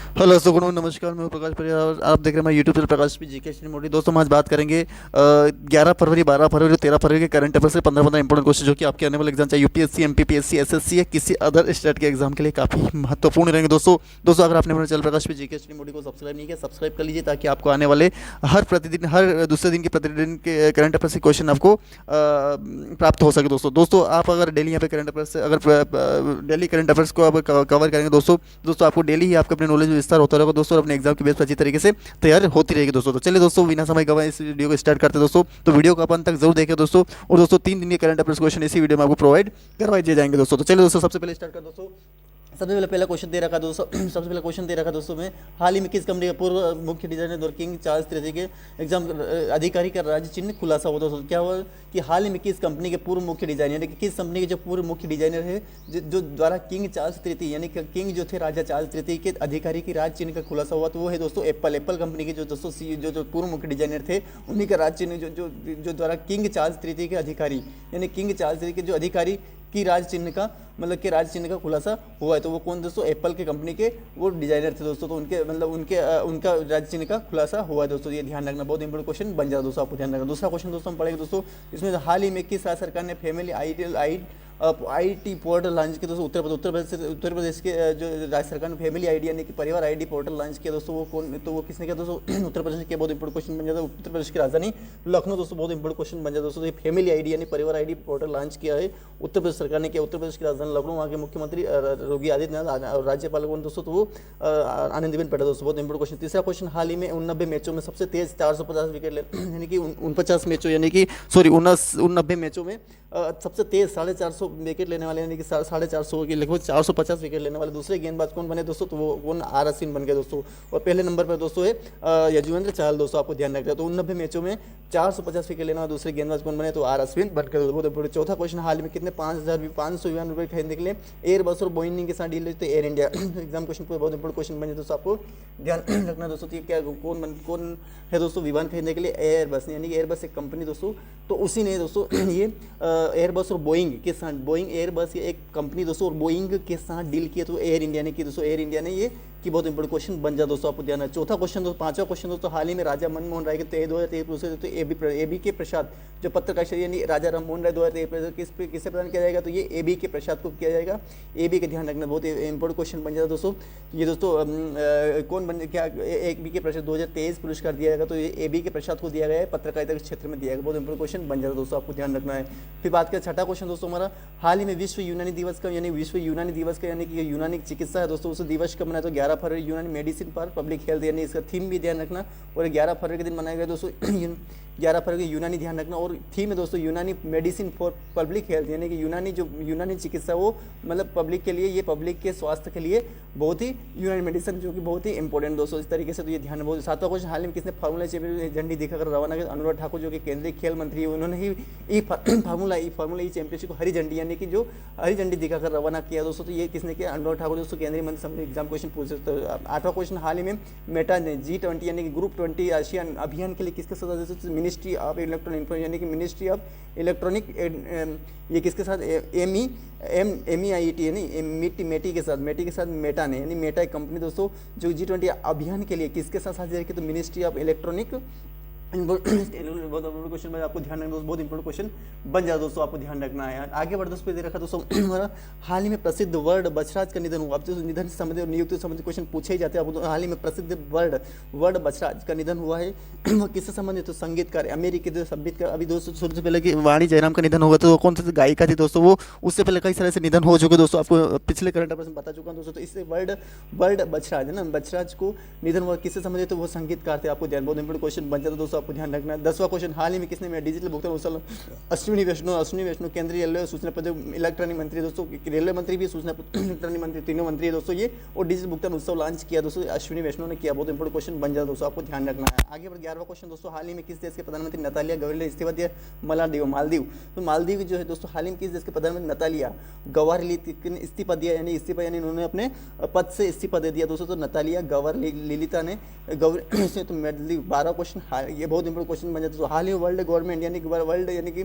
Hello दोस्तों, good morning, नमस्कार। मैं हूं प्रकाश परियार और आप देख रहे हैं हमारे यूट्यूब चैनल प्रकाश पी जी के श्री मोदी। दोस्तों, हम आज बात करेंगे 11 फरवरी, 12 फरवरी और 13 फरवरी के करंट अफेयर से 15 इंपॉर्टेंट क्वेश्चन जो कि आपके आने वाले एग्जाम, चाहे यूपीएससी, एमपीपीएससी, एसएससी या किसी अदर स्टेट के एग्जाम के लिए काफ़ी महत्वपूर्ण रहेंगे। दोस्तों अगर आपने हमारे चैनल प्रकाश पी जी के श्री मोदी को सब्सक्राइब नहीं किया, सब्सक्राइब कर लीजिए ताकि आपको आने वाले हर दूसरे दिन के प्रतिदिन के करंट अफेयर से क्वेश्चन आपको प्राप्त हो सके। दोस्तों आप अगर डेली यहाँ पे करंट अफेयर से अगर डेली करंट अफेयर्स को आप कवर करेंगे दोस्तों आपको डेली ही आपका अपने नॉलेज में विस्तार होता रहेगा दोस्तों, और अपने एग्जाम की बेस पर अच्छी तरीके से तैयार होती रहेगी दोस्तों। तो चलिए दोस्तों, बिना समय गवाए इस वीडियो को स्टार्ट करते हैं दोस्तों। तो वीडियो को अपन तक जरूर देखें दोस्तों, और दोस्तों 3 दिन के करंट अफेयर्स क्वेश्चन इसी वीडियो में आपको प्रोवाइड करवाए दिए जाएंगे दोस्तों। तो चलिए दोस्तों, सबसे पहले स्टार्ट कर दोस्तों। सबसे पहले पहला क्वेश्चन दे रखा है दोस्तों। सबसे पहला क्वेश्चन दे रखा है दोस्तों में, हाल ही में किस कंपनी का पूर्व मुख्य डिजाइनर और किंग चार्ल्स III के एग्जाम अधिकारी का राज्य चिन्ह खुलासा हुआ दोस्तों। क्या हुआ कि हाल ही में किस कंपनी के पूर्व मुख्य डिजाइनर, यानी कि किस कंपनी के जो पूर्व मुख्य डिजाइनर है जो द्वारा किंग चार्ल्स III यानी कि किंग जो थे राजा चार्ल्स III के अधिकारी की राज्य चिन्ह का खुलासा हुआ, तो वो है दोस्तों एप्पल कंपनी के जो दोस्तों जो पूर्व मुख्य डिजाइनर थे उन्हीं का राज्य चिन्ह जो द्वारा किंग चार्ल्स III के अधिकारी, यानी किंग चार्ल्स III के जो अधिकारी की राज चिन्ह का राज चिन्ह का खुलासा हुआ है। तो वो कौन दोस्तों, एप्पल के कंपनी के वो डिजाइनर थे दोस्तों। तो उनका राज चिन्ह का खुलासा हुआ है दोस्तों। ये ध्यान रखना, बहुत इंपॉर्टेंट क्वेश्चन बन जाता है दोस्तों, आपको ध्यान रखना। दूसरा क्वेश्चन दोस्तों हम पढ़ेंगे दोस्तों, इसमें हाल ही में किस राज्य सरकार ने फैमिली आईटी पोर्टल लॉन्च किया दोस्तों। उत्तर प्रदेश के जो राज्य सरकार ने फैमिली आईडी यानी कि परिवार आईडी पोर्टल लॉन्च किया दोस्तों। वो कौन, तो वो किसने किया दोस्तों? उत्तर प्रदेश के। बहुत इंपॉर्टेंट क्वेश्चन बन जाता है। उत्तर प्रदेश की राजधानी लखनऊ दोस्तों, बहुत इंपॉर्टेंट क्वेश्चन बन जाता है दोस्तों। ये फैमिली आईडी यानी परिवार आईडी पोर्टल लॉन्च किया है उत्तर प्रदेश सरकार ने किया। उत्तर प्रदेश की राजधानी लखनऊ, वहाँ के मुख्यमंत्री योगी आदित्यनाथ और राज्यपाल कौन दोस्तों, तो वो आनंदीबेन पटेल दोस्तों। बहुत इंपॉर्टेंट क्वेश्चन। तीसरा क्वेश्चन, हाल ही में 89 मैचों में सबसे तेज 450 विकेट यानी कि 49 मैचों यानी कि 89 मैचों में सबसे तेज 450 विकेट लेने वाले यानी कि 450 के लगभग 450 विकेट लेने वाले दूसरे गेंदबाज कौन बने दोस्तों, तो वो कौन आर अश्विन बन गए दोस्तों। और पहले नंबर पर दोस्तों है यजुवेंद्र चहल दोस्तों, आपको ध्यान रखना है। तो 89 मैचों में 450 विकेट लेने वाले दूसरे गेंदबाज कौन बने, तो आर अश्विन बन गए दोस्तों। चौथा क्वेश्चन, हाल में कितने 5,500 विमान रुपये खरीदने के लिए एयरबस और बोइंग के साथ डील है, तो एयर इंडिया। एग्जाम क्वेश्चन पर बहुत इंपॉर्टेंट क्वेश्चन बन जाए दोस्तों, आपको ध्यान रखना दोस्तों। तो क्या कौन है दोस्तों विमान खरीदने के लिए एयरबस, यानी कि एयरबस एक कंपनी दोस्तों, तो उसी ने दोस्तों ये एयरबस और बोइंग के साथ, बोइंग एयरबस ये एक कंपनी दोस्तों और बोइंग के साथ डील किया, तो एयर इंडिया ने की दोस्तों। एयर इंडिया ने ये की बहुत इंपॉर्टेंट क्वेश्चन बन जाए दोस्तों, आपको ध्यान है। चौथा क्वेश्चन दोस्तों, पांचवा क्वेश्चन दोस्तों, हाल ही में राजा मनमोहन राय के 2023 तो एबी के प्रसाद जो पत्रकार यानी राजा राममोहन राय 2023 किससे प्रदान किया जाएगा, तो ये एबी के प्रसाद को किया जाएगा। एबी का ध्यान रखना, बहुत इंपॉर्टेंट क्वेश्चन बन जाता है दोस्तों। ये दोस्तों कौन बन क्या एबी के प्रसाद 2023 पुरस्कार दिया जाएगा, तो ये एबी के प्रसाद को दिया गया है, पत्रकारिता के क्षेत्र में दिया गया। बहुत इंपॉर्टेंट क्वेश्चन बन जाता है दोस्तों, आपको ध्यान रखना है। फिर बात करें छठा क्वेश्चन दोस्तों हमारा, हाल ही में विश्व यूनानी दिवस का यानी कि यूनानी चिकित्सा है दोस्तों, उस दिवस का मनाया तो 11 फरवरी यूनानी मेडिसिन पर पब्लिक हेल्थ, यानी इसका थीम भी ध्यान रखना। और 11 फरवरी के दिन मनाया गया दोस्तों 11 फरवरी यूनानी ध्यान रखना। और थीम है दोस्तों यूनानी मेडिसिन फॉर पब्लिक हेल्थ, यानी कि यूनानी चिकित्सा वो पब्लिक के लिए, ये पब्लिक के स्वास्थ्य के लिए बहुत ही यूनानी मेडिसिन जो कि बहुत ही इंपॉर्टेंट दोस्तों, इस तरीके से तो ये ध्यान बहुत। सातवां क्वेश्चन, हाल में किसने फार्मूला चैंपियन झंडी दिखाकर रवाना किया, अनुराग ठाकुर जो कि केंद्रीय खेल मंत्री है, उन्होंने ही फार्मूला ई चैंपियनशिप को हरी झंडी यानी कि जो हरी झंडी दिखाकर रवाना किया दोस्तों। तो ये किसने किया, अनुराग ठाकुर दोस्तों, केंद्रीय मंत्री। एग्जाम क्वेश्चन पूछ सकते हो। आठवां क्वेश्चन, हाल ही में मेटा ने G20 यानी कि ग्रुप 20 आसियान अभियान के लिए किसके साथ दोस्तों, मिनिस्ट्री ऑफ इलेक्ट्रॉनिक यानी कि मिनिस्ट्री ऑफ इलेक्ट्रॉनिक, ये किसके साथ, MEIT यानी मेटी के साथ मेटा ने, यानी मेटा एक कंपनी दोस्तों जो G20 अभियान के लिए किसके साथ साझेदारी की, तो मिनिस्ट्री ऑफ इलेक्ट्रॉनिक। क्वेश्चन में आपको ध्यान रखना दोस्तों, बहुत इंपॉर्टेंट क्वेश्चन बन जाए दोस्तों, आपको ध्यान रखना है। आगे बढ़ दोस्तों दे रखा दोस्तों हमारा, हाल ही में प्रसिद्ध वर्ड बछराज का निधन हुआ। अब जो निधन से संबंधित और नियुक्ति से संबंधित क्वेश्चन पूछे ही जाते हैं आपको। हाल ही में प्रसिद्ध वर्ड बछराज का निधन हुआ है, वो किससे संबंधित, तो संगीतकार अमेरिकी जो संगीतकार, अभी दोस्तों सबसे पहले कि वाणी जयराम का निधन हुआ, तो कौन सी गायिका थी दोस्तों, वो उससे पहले कई तरह से निधन हो चुके दोस्तों, आपको पिछले करंट अफेयर में बता चुका हूँ दोस्तों। तो इससे वर्ड बछराज है ना, बछराज को निधन हुआ, किससे संबंधित, तो वो संगीतकार थे, आपको ध्यान, बहुत इंपॉर्टेंट क्वेश्चन बन जाता है दोस्तों, आपको ध्यान रखना है। 10वां क्वेश्चन, हाल ही में किसने डिजिटल भुगतान उत्सव, अश्विनी वैष्णव केंद्रीय रेलवे सूचना प्रौद्योगिकी इलेक्ट्रॉनिक मंत्री दोस्तों, रेलवे मंत्री भी, सूचना इलेक्ट्रॉनिक मंत्री, तीनों मंत्री है दोस्तों ये, और डिजिटल भुगतान उत्सव लॉन्च किया दोस्तों, अश्विनी वैष्णव ने किया। बहुत इंपॉर्टेंट क्वेश्चन बन जाता है दोस्तों, आपको ध्यान रखना है। आगे बढ़ 11वां क्वेश्चन दोस्तों, हाल ही में किस देश के प्रधानमंत्री नतालिया गवारली इस्तीफा दिया, मालदीव। तो मालदीव जो है दोस्तों, हाल ही में किस देश के प्रधानमंत्री नतालिया गवारली ने इस्तीफा दिया, यानी उन्होंने अपने पद से इस्तीफा दे दिया दोस्तों। तो नतालिया गवारलिता ने तो 12 क्वेश्चन, ये बहुत इंपॉर्टेंट क्वेश्चन बन जाता है। तो हाल ही में वर्ल्ड गवर्नमेंट यानी कि वर्ल्ड यानी कि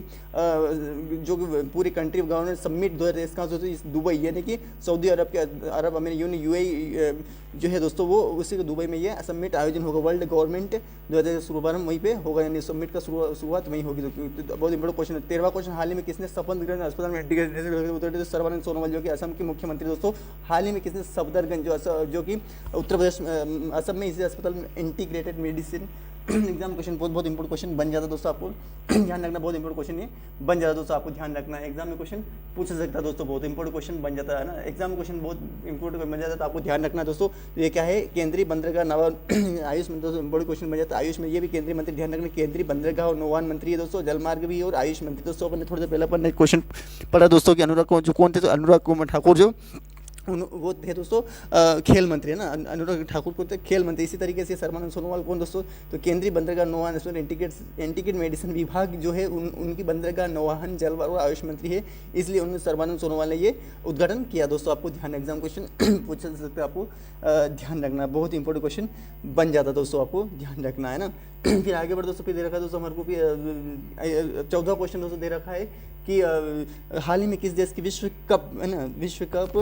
जो कि पूरी कंट्री गवर्नमेंट समिट 2023 का दुबई यानी कि सऊदी अरब के अरब अमीर यूएई जो है दोस्तों वो उसी के दुबई में ये समिट आयोजन होगा। वर्ल्ड गवर्नमेंट 2023 शुभारंभ वहीं पे होगा यानी समिट का शुरुआत वहीं होगी। तो बहुत इंपॉर्टेंट क्वेश्चन है। 13वां क्वेश्चन, हाल ही में किसने सफदरगंज अस्पताल में इंटीग्रेटेड सर्बानंद सोनोवाल जो कि असम के मुख्यमंत्री दोस्तों, हाल ही में किसने सफदरगंज जो कि उत्तर प्रदेश असम में इसी अस्पताल में इंटीग्रेटेड मेडिसिन एग्जाम क्वेश्चन बहुत इंपॉर्टेंट क्वेश्चन बन जाता है दोस्तों, आपको ध्यान रखना, बहुत इंपॉर्टेंट क्वेश्चन ये बन जाता है दोस्तों, आपको ध्यान रखना है। एग्जाम में क्वेश्चन पूछ सकता है दोस्तों, बहुत इंपॉर्टेंट क्वेश्चन बन जाता है ना, एग्जाम में क्वेश्चन बहुत इंपॉर्टेंट बन जाता है, तो आपको ध्यान रखना है दोस्तों। ये क्या है, केंद्रीय बंदरगाह नवा आयुष में दोस्तों इंपॉर्टेंट क्वेश्चन बन जाता है। आयुष में ये भी केंद्रीय मंत्री, ध्यान रखना, केंद्रीय बंदरगाह और नौवान मंत्री है दोस्तों, जलमार्ग भी और आयुष मंत्री दोस्तों। अपने थोड़ी देर पहले अपन ने क्वेश्चन पढ़ा दोस्तों कि अनुराग जो कौन थे, तो अनुराग कुमार ठाकुर जो वो थे दोस्तों खेल मंत्री है ना, अनुराग ठाकुर को थे खेल मंत्री। इसी तरीके से सर्बानंद सोनोवाल कौन दोस्तों, तो केंद्रीय बंदरगाह नौवाहन इंटीग्रेटेड मेडिसिन विभाग जो है उनकी बंदरगाह नौवाहन जलवायु और आयुष मंत्री है, इसलिए उन्होंने सर्बानंद सोनोवाल ने ये उद्घाटन किया दोस्तों। आपको ध्यान, एग्जाम क्वेश्चन पूछ सकते हैं, आपको ध्यान रखना, बहुत इंपॉर्टेंट क्वेश्चन बन जाता दोस्तों, आपको ध्यान रखना है ना। फिर आगे बढ़ दोस्तों, फिर दे रखा है दोस्तों हमारे को भी 14 क्वेश्चन दोस्तों दे रखा है कि हाल ही में किस देश की विश्व कप है ना, विश्व कप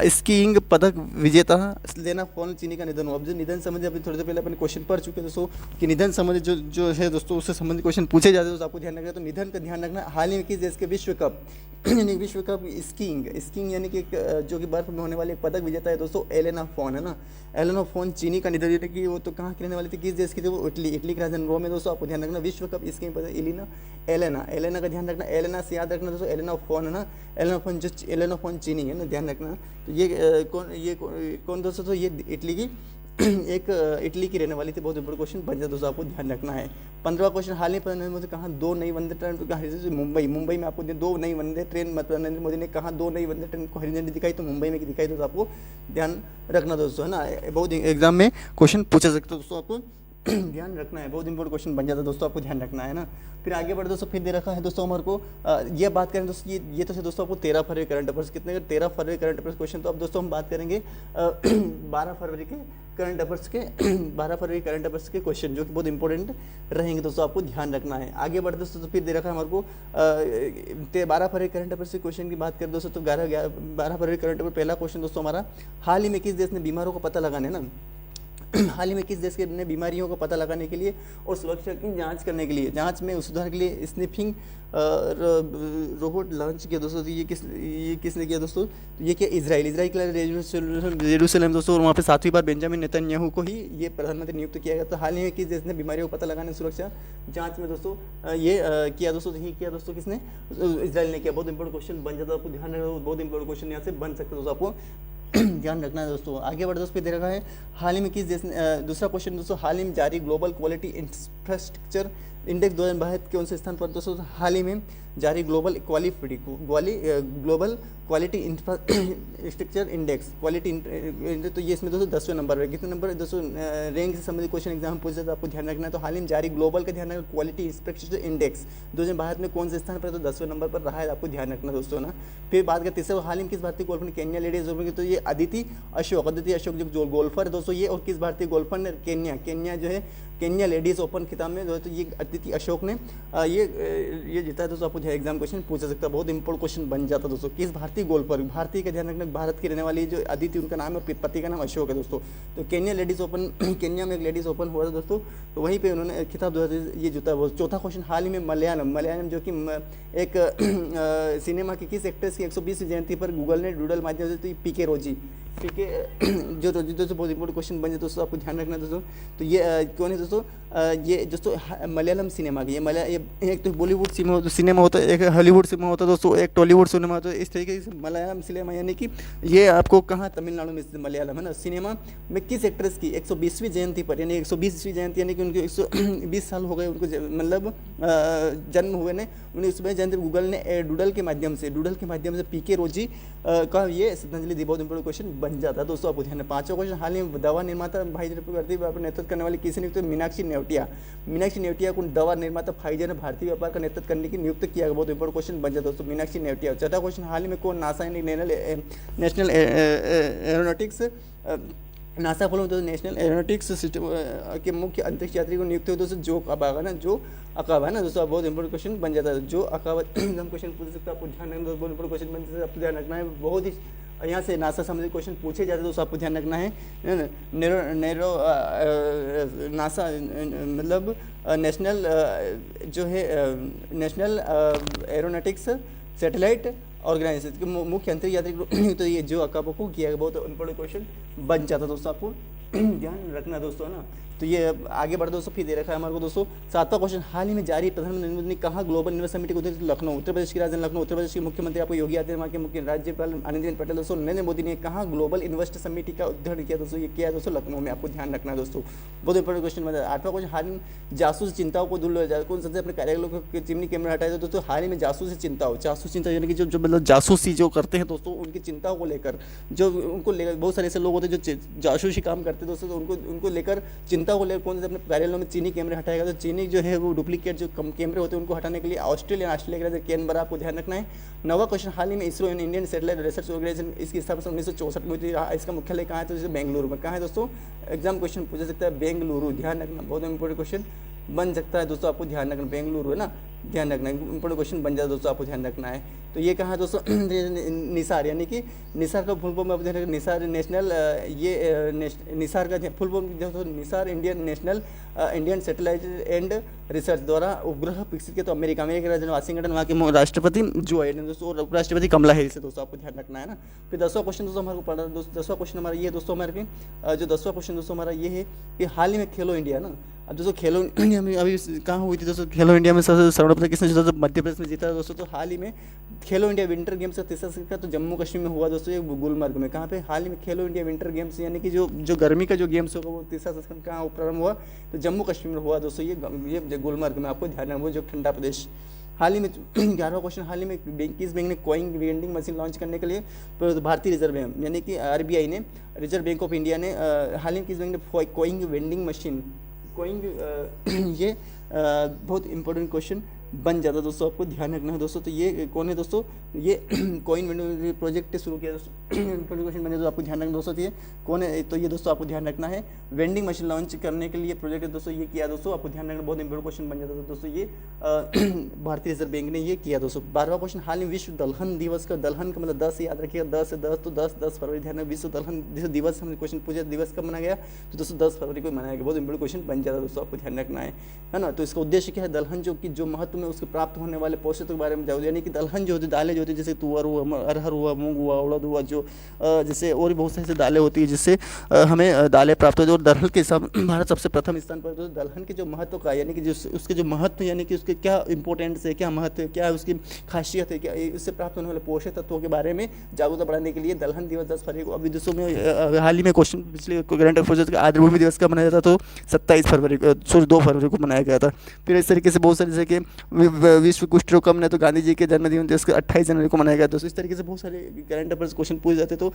स्कीइंग पदक विजेता लेना फॉर्न चीनी का निधन हुआ। अब जो निधन संबंधी अभी थोड़ी देर पहले अपने क्वेश्चन पढ़ चुके दोस्तों कि निधन संबंधी जो है दोस्तों उससे संबंधित क्वेश्चन पूछे जाते हैं, तो आपको ध्यान रखना। तो निधन का ध्यान रखना, हाल ही में किस देश के विश्व कप यानी विश्व कप स्कीइंग यानी कि जो कि बर्फ में होने वाले एक पदक विजेता है दोस्तों, एलेना फॉर्न है ना, एलेना फॉर्न चीनी का निधन कि वो तो कहाँ की रहने वाली थी, किस देश की थी, वो इटली की राजधानी रोम में दोस्तों। आपको ध्यान रखना, विश्व कप स्कीइंग पदक एलेना का ध्यान रखना, एलेना से याद रखना दोस्तों, एलेना फॉर्न है ना, एलेना फॉर्न चीनी है ना, ध्यान रखना। तो ये कौन दोस्तों, तो ये इटली की इटली की रहने वाली थी, बहुत इंपॉर्टेंट क्वेश्चन बन जाए दोस्तों, आपको ध्यान रखना है। 15वां क्वेश्चन, हाल ही में कहाँ 2 नई वंदे ट्रेन मुंबई में आपको 2 नई वंदे ट्रेन मतलब नरेंद्र मोदी ने कहा 2 नई वंदे ट्रेन को हरी झंडी दिखाई, तो मुंबई में दिखाई, तो आपको ध्यान रखना दोस्तों है ना, बहुत एग्जाम में क्वेश्चन पूछा सकते हो दोस्तों, आपको ध्यान रखना है, बहुत इंपॉर्टेंट क्वेश्चन बन जाता है दोस्तों, आपको ध्यान रखना है ना। फिर आगे बढ़े दोस्तों, फिर दे रखा है दोस्तों हमारे को ये बात करें दोस्तों, ये तो है दोस्तों आपको 13 फरवरी करंट अफेयर्स, कितने 13 फरवरी करंट अफेयर्स क्वेश्चन। तो अब दोस्तों हम बात करेंगे 12 फरवरी के करंट अफेयर्स के 12 फरवरी करंट अफेयर्स के क्वेश्चन, जो कि बहुत इंपॉर्टेंट रहेंगे दोस्तों, आपको ध्यान रखना है। आगे बढ़ते दोस्तों, तो फिर दे रखा है हमारे को 12 फरवरी करंट अफेयर्स के क्वेश्चन की बात करें दोस्तों, तो 12 फरवरी करंट अफेयर पहला क्वेश्चन दोस्तों हमारा, हाल ही में किस देश ने बीमारों का पता लगाने ना हाल ही में किस देश के ने बीमारियों का पता लगाने के लिए और सुरक्षा की जांच करने के लिए, जांच में सुधार के लिए स्निफिंग रोबोट लॉन्च किया दोस्तों। तो ये किसने किया दोस्तों, तो ये क्या इजराइल के जेरूसलम दोस्तों, और वहाँ पे 7वीं बार बेंजामिन नेतन्याहू को ही ये प्रधानमंत्री नियुक्त किया गया। तो हाल ही में किस देश ने बीमारियों को पता लगाने सुरक्षा जाँच में दोस्तों ये किया दोस्तों, तो ये किया दोस्तों किसने, इजराइल ने किया। बहुत इंपॉर्टेंट क्वेश्चन बन जाता है, आपको ध्यान रखना, बहुत इंपॉर्टेंट क्वेश्चन यहाँ से बन सकते दोस्तों, आपको ध्यान रखना है दोस्तों। आगे बढ़ दोस्तों, पे दे रखा है हाल ही में किस देश दूसरा क्वेश्चन दोस्तों, हाल ही में जारी ग्लोबल क्वालिटी इंफ्रास्ट्रक्चर इंडेक्स 2022 के 11 स्थान पर दोस्तों, हाल ही में जारी ग्लोबल क्वालिटी इंफ्रास्ट्रक्चर इंडेक्स तो ये इसमें दोस्तों 10वें नंबर है। कितने नंबर है दोस्तों, रैंक से संबंधित क्वेश्चन एग्जाम पूछा था, आपको ध्यान रखना है। तो हाल ही में जारी ग्लोबल का ध्यान रखना, क्वालिटी इंफ्रास्ट्रक्चर इंडेक्स 2022 में कौन से स्थान पर, तो 10वें नंबर पर रहा है, आपको ध्यान रखना दोस्तों ना। फिर बात करते हैं हाल ही में किस भारतीय गोल्फर ने केन्या लेडीज ओपन की, तो ये अदिति अशोक जो गोल्फर है दोस्तों ये, और किस भारतीय गोल्फर ने केन्या जो है केन्या लेडीज़ ओपन खिताब में दोस्तों ये अदिति अशोक ने ये जीता है दोस्तों, आपको एग्जाम क्वेश्चन पूछा सकता है, बहुत इंपॉर्टेंट क्वेश्चन बन जाता है दोस्तों। किस भारतीय गोल्फर, भारतीय का ध्यान रखना, भारत की रहने वाली जो अदिति उनका नाम है और पति का नाम अशोक है दोस्तों। तो केन्या लेडीज़ ओपन केन्या में एक लेडीज़ ओपन हुआ था दोस्तों, तो वहीं पे उन्होंने खिताब ये जीता है। चौथा क्वेश्चन, हाल ही में मलयालम जो कि एक सिनेमा की किस एक्ट्रेस की 120वीं जयंती पर गूगल ने डूडल माध्यम से, तो पीके रोजी जो रोजी दोस्तों, बहुत इंपॉर्टेंट क्वेश्चन बन जाए दोस्तों, आपको ध्यान रखना दोस्तों। तो ये कौन है दोस्तों, ये दोस्तों मलयालम सिनेमा की, ये एक तो बॉलीवुड सिनेमा होता है, एक हॉलीवुड सिनेमा होता है दोस्तों, एक टॉलीवुड सिनेमा होता है। इस तरीके से मलयालम सिनेमा यानी कि ये आपको कहाँ, तमिलनाडु में मलयालम है ना, सिनेमा में किस एक्ट्रेस की 120वीं जयंती पर, यानी 120वीं जयंती यानी कि उनके 120 साल हो गए उनको, मतलब जन्म हुए ने, उन्हें उसमें जयंती गूगल ने डूडल के माध्यम से पीके रोजी का ये श्रद्धांजलि दी। बहुत इंपॉर्टेंट क्वेश्चन बन जाता है दोस्तों, आपको ध्यान है। 5वां क्वेश्चन, हाल ही में दवा निर्माता भाई नेतृत्व करने वाली किसी नियुक्त, मीनाक्षी नेवटिया को दवा निर्माता फाइजर ने भारतीय व्यापार का नेतृत्व करने की नियुक्त किया। बहुत इंपॉर्टेंट क्वेश्चन बन जाता है दोस्तों, मीनाक्षी नेवटिया। चौथा क्वेश्चन, हाल ही में कौन NASA national aeronautics NASA follow दोस्तों नेशनल एरोनॉटिक्स सिस्टम के मुख्य अंतरिक्ष यात्री को नियुक्त हुए दोस्तों जो अकाबा ना, जो अकाबा है ना दोस्तों, बहुत इंपॉर्टेंट क्वेश्चन बन जाता है। जो अकाबा हम क्वेश्चन पूछ सकते हैं, आपको ध्यान रखना, बहुत इंपॉर्टेंट क्वेश्चन बन जाता है, आपको ध्यान रखना है। बहुत ही यहाँ से नासा संबंधित क्वेश्चन पूछे जाते हैं दोस्तों, आपको ध्यान रखना है। नेरो नेरो नासा मतलब नेशनल जो है नेशनल एरोनॉटिक्स सैटेलाइट ऑर्गेनाइजेशन के मुख्य अंतरिक्ष यात्री तो ये जो अकाबा को किया गया, बहुत इंपॉर्टेंट क्वेश्चन बन जाता है दोस्तों, आपको ध्यान रखना दोस्तों है ना। तो ये आगे बढ़ दोस्तों, फिर दे रखा है हमारे को दोस्तों 7वां क्वेश्चन। हाल ही में जारी प्रधानमंत्री नरेंद्र मोदी ने कहा ग्लोबल इन्वेस्ट समिट को लखनऊ, उत्तर प्रदेश की राजधानी लखनऊ, उत्तर प्रदेश के मुख्यमंत्री आपको योगी आदित्यनाथ के मुख्य राज्यपाल आनंदीबेन पटेल दोस्तों नरेंद्र मोदी ने कहा ग्लोबल इन्वेस्ट समिट का उद्घाटन किया दोस्तों, ये किया दोस्तों लखनऊ में, आपको ध्यान रखना है दोस्तों, बहुत इंपॉर्टेंट क्वेश्चन बता। 8वां क्वेश्चन, हाल में जासूस चिंताओं को दूर कौन सबसे अपने कार्यालयों के चिमनी कैमरा हटाए तो दोस्तों हाल ही में जासूसी चिंता यानी कि जो मतलब जासूसी जो करते हैं दोस्तों, उनकी चिंताओं को लेकर, जो उनको लेकर बहुत सारे ऐसे लोग होते हैं जो जासूसी काम करते हैं दोस्तों, तो उनको लेकर चिंता को लेकर कौन से अपने कार्यालयों में चीनी कैमरे हटाएगा। तो चीनी जो है वो डुप्लीकेट जो कैमरे होते हैं उनको हटाने के लिए ऑस्ट्रेलिया के कैनबरा, आपको ध्यान रखना है। 9वां क्वेश्चन, हाल ही में ISRO Indian satellite research organisation इसकी स्थापना 1964 में हुई थी, इसका मुख्यालय कहाँ है तो जैसे बेंगलुरु में। कहाँ है दोस्तों, एग्जाम क्वेश्चन पूछ सकता है, बेंगलुरु, ध्यान रखना, बहुत इंपॉर्टेंट क्वेश्चन बन सकता है दोस्तों, आपको ध्यान रखना, बेंगलुरु है ना, ध्यान रखना, इंपॉर्टेंट क्वेश्चन बन जाता है दोस्तों, आपको ध्यान रखना है। तो ये कहाँ है दोस्तों निसार, यानी कि निसार का फुल फॉर्म आप ध्यान रखना, निसार नेशनल निसार का फुल फॉर्म दोस्तों Nisar Indian satellite and research द्वारा उपग्रह विकसित किया तो अमेरिका में, राजधानी वाशिंगटन, वहाँ के राष्ट्रपति जो बाइडेन दोस्तों और उपराष्ट्रपति कमला हैरिस है दोस्तों, आपको ध्यान रखना है ना। फिर 10वां क्वेश्चन दोस्तों हमारे को पढ़ा दोस्तों, 10वां क्वेश्चन हमारा ये दोस्तों, हमारे जो 10वां क्वेश्चन दोस्तों हमारा ये है कि हाल ही में खेलो इंडिया ना, अब दोस्तों खेलो इंडिया में अभी कहाँ हुई थी दोस्तों, खेलो इंडिया में सबसे स्वर्ण पदक किसने जीता, तो मध्य प्रदेश में जीता दोस्तों। तो हाल ही में खेलो इंडिया विंटर गेम्स का तीसरा संस्करण तो जम्मू कश्मीर में हुआ दोस्तों, ये गुलमर्ग में। कहाँ पे हाल ही में खेलो इंडिया विंटर गेम्स यानी कि जो गर्मी का जो गेम्स होगा वो तीसरा संस्करण कहाँ प्रारंभ हुआ, तो जम्मू कश्मीर में हुआ दोस्तों, ये गुलमर्ग में, आपको ध्यान रखना, जो ठंडा प्रदेश। हाल ही में 11वां क्वेश्चन, हाल ही में किस बैंक ने कॉइन वेंडिंग मशीन लॉन्च करने के लिए भारतीय रिजर्व बैंक यानी कि आरबीआई ने, रिजर्व बैंक ऑफ इंडिया ने हाल ही में किस बैंक ने कॉइन वेंडिंग मशीन ये बहुत इंपॉर्टेंट क्वेश्चन बन जाता है दोस्तों, आपको ध्यान रखना है दोस्तों। तो ये कौन है दोस्तों, ये कॉइन वेंडिंग प्रोजेक्ट शुरू किया दोस्तों, इंपॉर्टेंट क्वेश्चन बने तो आपको ध्यान रखना दोस्तों। ये कौन है, तो ये दोस्तों आपको ध्यान रखना है, वेंडिंग मशीन लॉन्च करने के लिए प्रोजेक्ट है दोस्तों, ये किया दोस्तों, आपको ध्यान रखना, बहुत इंपॉर्टेंट क्वेश्चन बन जाता है दोस्तों, ये भारतीय रिजर्व बैंक ने ये किया दोस्तों। 12वां क्वेश्चन, हाल में विश्व दलहन दिवस का, दलहन का मतलब 10 याद रखिएगा, 10 से 10 तो 10 फरवरी, ध्यान रखना, विश्व दलहन दिवस हमने क्वेश्चन पूछा दिवस कब मनाया गया, तो दोस्तों 10 फरवरी को मनाया गया, बहुत इंपॉर्टेंट क्वेश्चन बन जाता है दोस्तों, आपको ध्यान रखना है ना। तो इसका उद्देश्य क्या है, दलहन जो महत्व में उसके प्राप्त होने वाले पोषक के बारे में जाओ, यानी कि दलहन जो होती है, दालें जो होती है, जैसे तुअर हुआ, अरहर हुआ, मूंग हुआ, उड़द हुआ, जो जैसे और भी बहुत सारी दालें होती है जिससे हमें दालें प्राप्त होती है। और दलहन के हिसाब भारत सबसे प्रथम स्थान पर, तो दलहन के जो महत्व का यानी कि उसके जो महत्व यानी कि उसके क्या इंपॉर्टेंस है, क्या महत्व है, क्या उसकी खासियत है, क्या इससे प्राप्त होने वाले पोषक तत्वों के बारे में जागरूकता बढ़ाने के लिए दलहन दिवस 10 फरवरी को, अभी विदेशों में हाल ही में क्वेश्चन पिछले करंट अफेयर्स का आर्द्रभूमि दिवस कब मनाया जाता, तो 27 फरवरी को 2 फरवरी को मनाया गया था। फिर इस तरीके से बहुत सारे जैसे कि विश्व कुष्ठ रोग कब, तो गांधी जी के जन्मदिन दिवस 28 जनवरी को मनाया गया दोस्तों। इस तरीके से बहुत सारे करंट अफेयर्स क्वेश्चन पूछे जाते, तो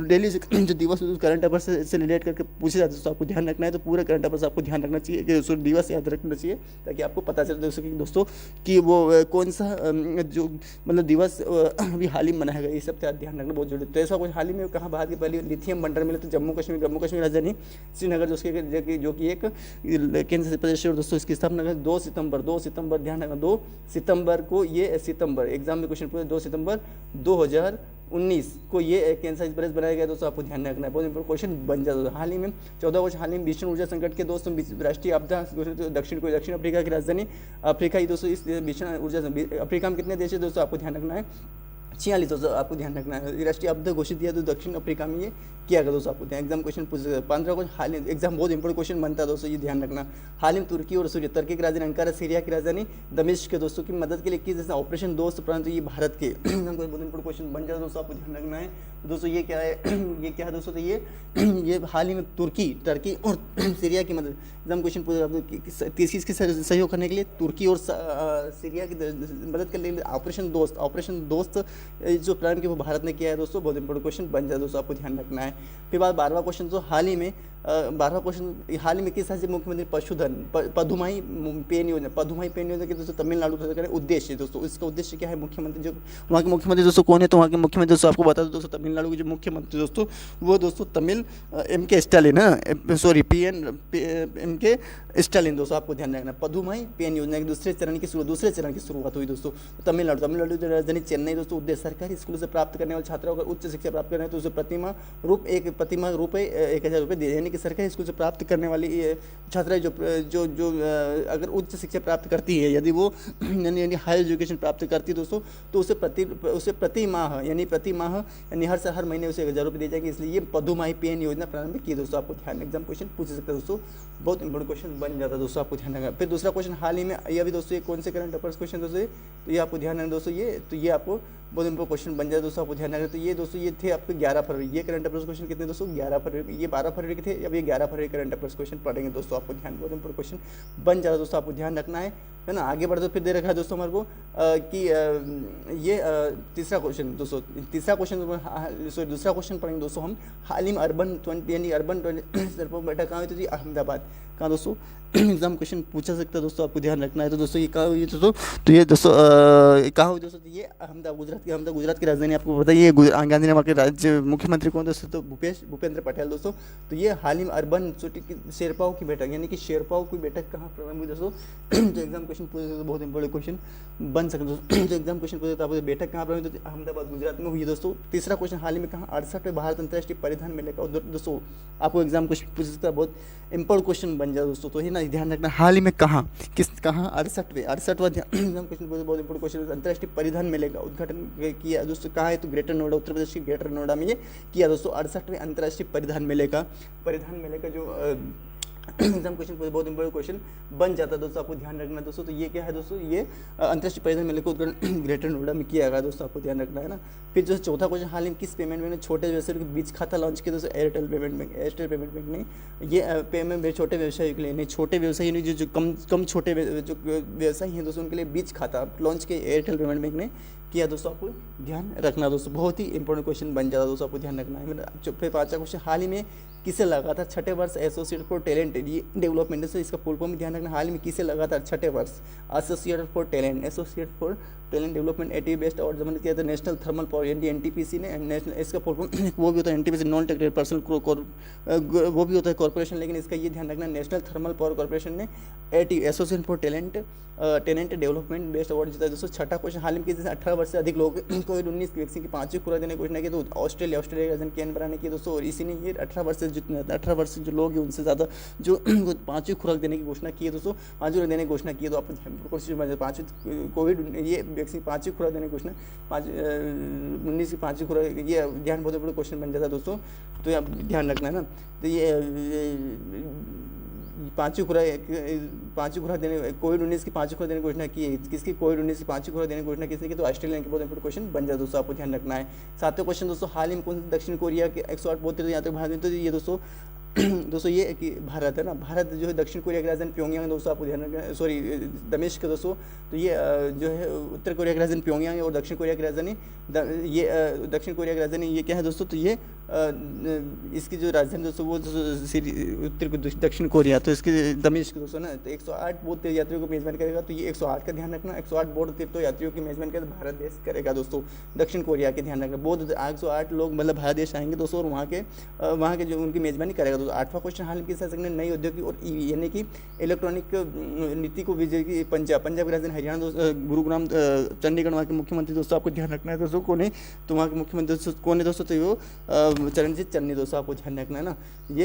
डेली जो दिवस करंट अफेयर्स से रिलेट करके पूछे जाते हैं, तो आपको ध्यान रखना है, तो पूरे करंट अफेयर्स आपको ध्यान रखना चाहिए कि दिवस याद रखना चाहिए, ताकि आपको पता चले दोस्तों कि वो कौन सा जो मतलब दिवस अभी हाल ही मनाया गया, ये सब ध्यान रखना बहुत जरूरी है। तो ऐसा कुछ हाल ही में कहाँ भारत की पहली लिथियम बंडर मिले, तो जम्मू कश्मीर राजधानी श्रीनगर जो कि एक केंद्र प्रदेश है दोस्तों, इसकी स्थापना 2 सितंबर ध्यान रखना, 2 सितंबर को, ये सितंबर एग्जाम में क्वेश्चन पूछे, 2 सितंबर 2019 को ये कैंसर प्रदेश बनाया गया दोस्तों, आपको ध्यान रखना है, बहुत इंपॉर्टेंट क्वेश्चन बन जाता है। हाल ही में 14 वर्ष हाल ही में भीषण ऊर्जा संकट के दोस्तों राष्ट्रीय आपदा दक्षिण अफ्रीका की राजधानी अफ्रीका ही दोस्तों, इस भीषण ऊर्जा अफ्रीका में कितने देश है दोस्तों, आपको ध्यान रखना है 46 दोस्तों, आपको ध्यान रखना है, राष्ट्रीय आपदा घोषित किया तो दक्षिण अफ्रीका में ये किया गया दोस्तों, आपको एग्जाम क्वेश्चन पूछ सकते हैं। 15 को हाल एग्जाम बहुत इंपॉर्टेंट क्वेश्चन बनता है दोस्तों, ये ध्यान रखना। हाल ही में तुर्की और सूर्य की राजधानी अंकारा, सीरिया की राजधानी दमिश्क के दोस्तों की मदद के लिए किस जैसे ऑपरेशन दोस्त परंतु ये भारत के बहुत इंपॉर्टेंट क्वेश्चन बन जाता है दोस्तों, आपको ध्यान रखना है दोस्तों। ये क्या है ये क्या है दोस्तों, तो ये हाल ही में टर्की और सीरिया की मदद, एग्जाम क्वेश्चन पूछा किसके सहयोग करने के लिए, तुर्की और सीरिया की मदद करने के लिए ऑपरेशन दोस्त जो प्लान की वो भारत ने किया है दोस्तों, बहुत इंपॉर्टेंट क्वेश्चन बन जाए दोस्तों, आपको ध्यान रखना है। फिर बाद 12वां क्वेश्चन, तो हाल ही में 12वां क्वेश्चन, हाल ही में किस राज्य मुख्यमंत्री पशुधन पदुमाई पेन योजना, पदुमाई पेन योजना के दोस्तों तमिलनाडु सरकार का उद्देश्य, दोस्तों इसका उद्देश्य क्या है, मुख्यमंत्री जो वहाँ के मुख्यमंत्री दोस्तों कौन है, तो वहाँ के मुख्यमंत्री दोस्तों आपको बता दो दोस्तों, तमिलनाडु के जो मुख्यमंत्री दोस्तों वो दोस्तों तमिल एम के स्टालिन है, सॉरी एम के स्टालिन दोस्तों, आपको ध्यान रखना। पदुमाई पेन योजना के दूसरे चरण की शुरुआत हुई दोस्तों तमिलनाडु की राजधानी चेन्नई दोस्तों। उद्देश्य सरकारी स्कूलों से प्राप्त करने वाले छात्रों अगर उच्च शिक्षा प्राप्त करना है तो उसे प्रतिमा रुपये 1,000 रुपये दे, यानी कि सरकारी स्कूल से प्राप्त करने वाली छात्राएं जो अगर उच्च शिक्षा प्राप्त करती है, यदि वो यानी हायर एजुकेशन प्राप्त करती है दोस्तों, तो उसे प्रति माह यानी हर महीने उसे 1,000 रुपये दिए जाएंगे। इसलिए ये पदुमाई पेन योजना प्रारंभ की दोस्तों। आपको ध्यान एग्जाम क्वेश्चन पूछ सकता है दोस्तों, बहुत इंपॉर्टेंट क्वेश्चन बन जाता है दोस्तों, आपको ध्यान रखना। फिर दूसरा क्वेश्चन हाल ही में यह भी दोस्तों, ये कौन से करंट अफेयर्स क्वेश्चन दोस्तों, तो ये आपको ध्यान रखना दोस्तों, ये आपको बहुत इंपॉर्टेंट क्वेश्चन बन जाए दोस्तों, आपको ध्यान रखना। तो ये दोस्तों ये थे आपके 11 फरवरी, ये करंट अफेयर्स क्वेश्चन कितने दोस्तों 11 फरवरी, ये 12 फरवरी के थे, अब ये 11 फरवरी करंट अफेयर्स क्वेश्चन पढ़ेंगे दोस्तों, आपको ध्यान, बहुत इंपॉर्टेंट क्वेश्चन बन जाता है दोस्तों, आपको ध्यान रखना है ना। आगे बढ़ते फिर दे रखा है दोस्तों हमारे को कि ये तीसरा क्वेश्चन दोस्तों, दूसरा क्वेश्चन पढ़ेंगे दोस्तों हम। हाल ही में अर्बन 20 यानी अर्बन 20 बैठक कहाँ हुई थी, अहमदाबाद। कहाँ दोस्तों एग्जाम क्वेश्चन पूछा सकता है दोस्तों, आपको ध्यान रखना है। तो दोस्तों ये कहाँ हुई दोस्तों, तो ये दोस्तों कहाँ हुई दोस्तों, तो ये अहमदाबाद गुजरात की राजधानी, आपको पता है ये गांधीनगर के राज्य मुख्यमंत्री कौन दोस्तों, तो भूपेंद्र पटेल दोस्तों। तो ये हाल ही में अर्बन शेरपाओं की बैठक, यानी कि शेरपाओं की बैठक कहाँ प्रारंभ हुई दोस्तों, जो एग्जाम क्वेश्चन पूछे तो बहुत इंपॉर्टेंट क्वेश्चन बन सकते दोस्तों, जो एग्जाम क्वेश्चन पूछे तो आपको बैठक कहाँ प्रारंभ हुई, तो अहमदाबाद गुजरात में हुई दोस्तों। तीसरा क्वेश्चन हाल ही में कहाँ 68वें भारत अंतर्राष्ट्रीय परिधान मेले का दोस्तों, आपको एग्जाम क्वेश्चन पूछ सकता है, बहुत इंपॉर्टेंट क्वेश्चन बन जाए दोस्तों। तो ये ना ध्यान रखना, हाल ही में कहाँ 68वां एग्जाम क्वेश्चन बहुत इंपॉर्टेंट क्वेश्चन, अंतर्राष्ट्रीय परिधान मेले का उद्घाटन किया दोस्तों, कहाँ है, तो ग्रेटर नोएडा, उत्तर प्रदेश के ग्रेटर नोएडा में ये किया दोस्तों। 68वें अंतर्राष्ट्रीय परिधान मेले का जो एग्जाम क्वेश्चन बहुत इंपॉर्टेंट क्वेश्चन बन जाता है दोस्तों, आपको ध्यान रखना है दोस्तों। तो ये क्या है दोस्तों, ये अंतर्राष्ट्रीय परिधान मेले को उद्घाटन ग्रेटर नोएडा में किया गया दोस्तों, आपको ध्यान रखना है ना। फिर जो चौथा क्वेश्चन, हाल ही किस पेमेंट बैंक ने छोटे व्यवसाय के बीच खाता लॉन्च किया दोस्तों, एयरटेल पेमेंट बैंक ने ये पेमेंट छोटे व्यवसाय के लिए, नहीं छोटे व्यवसायी नहीं, जो कम छोटे जो व्यवसायी हैं दोस्तों, उनके लिए बीच खाता लॉन्च किया एयरटेल पेमेंट बैंक ने किया दोस्तों, आपको ध्यान रखना दोस्तों, बहुत ही इंपॉर्टेंट क्वेश्चन बन जाता है दोस्तों, आपको ध्यान रखना है। फिर पांचवा क्वेश्चन, हाल ही में किसे लगातार छठे वर्ष एसोसिएट फॉर टैलेंट डेवलपमेंट से, इसका फुल फॉर्म ध्यान रखना, हाल में किसे लगातार छठे वर्ष associate for talent development eighty best award जमा किया था, नेशनल थर्मल पावर एनटीपीसी ने, नेशनल इसका फुल फॉर्म वो भी होता है एनटीपीसी, नॉन टेक्निकल पर्सनल वो भी होता है कॉर्पोरेशन, लेकिन इसका ये ध्यान रखना नेशनल थर्मल पावर कॉर्पोरेशन ने association for talent development best award जीता दोस्तों। छठा क्वेश्चन, हाल में किसी 18 वर्ष से अधिक लोग कोविड-19 की वैक्सीन की 5वीं खुराक देने की घोषणा की, तो ऑस्ट्रेलिया राजधानी कैनबरा बनाने की दोस्तों, और इसी ने ये 18 वर्ष से जो लोग हैं उनसे ज़्यादा जो 5वीं खुराक देने की घोषणा की है दोस्तों, 5वीं खुराक देने की घोषणा की है, तो आप कोशिश 5वीं कोविड ये वैक्सीन 5वीं खुराक देने की घोषणा 19 की 5वीं खुराक, ये ध्यान बहुत बड़ा क्वेश्चन बन जाता है दोस्तों, तो ये आप ध्यान रखना है ना। तो ये 5वीं खुराक देने कोविड-19 की 5वीं खुराक देने की घोषणा की है, किसकी कोविड-19 की 5वीं खुराक देने की घोषणा किसने की, तो ऑस्ट्रेलिया की, बहुत इंपॉर्टेंट क्वेश्चन बन जाए दोस्तों, आपको ध्यान रखना है। सातवें क्वेश्चन दोस्तों, हाल ही में कौन दक्षिण कोरिया के 108 बहुत यात्री भारत में, तो ये दोस्तों ये कि भारत है ना, भारत जो है दक्षिण कोरिया की राजधानी प्योंगयांग दोस्तों, आपको ध्यान रखना है, सॉरी दमिश्क दोस्तों। तो ये जो है उत्तर कोरिया की राजधानी प्योंगयांग है, और दक्षिण कोरिया की राजधानी दक्षिण कोरिया की राजधानी ये क्या है दोस्तों, तो ये इसकी जो राजधानी दोस्तों वो दक्षिण कोरिया, तो इसकी दमिश्क दोस्तों ना। तो 108 बौद्ध तीर्थ यात्रियों को मेजबान करेगा, तो ये 108 का ध्यान रखना, 108 बौद्ध तीर्थ यात्रियों की मेजबान करेगा भारत देश करेगा दोस्तों, दक्षिण कोरिया के ध्यान रखना, बौद्ध 108 लोग मतलब भारत देश आएंगे दोस्तों, और वहाँ के जो उनकी मेजबानी करेगा। 8वां क्वेश्चन, हाल में शासक ने नई औद्योगिक और यानी कि इलेक्ट्रॉनिक नीति को विजय की पंजाब की राजधानी हरियाणा गुरुग्राम चंडीगढ़ वहाँ के मुख्यमंत्री दोस्तों, आपको ध्यान रखना है दोस्तों, कौन है, तो वहाँ के मुख्यमंत्री दोस्तों कौन है दोस्तों, तो वो चरणजीत चन्नी दोस्तों, आपको ध्यान रखना है ना। ये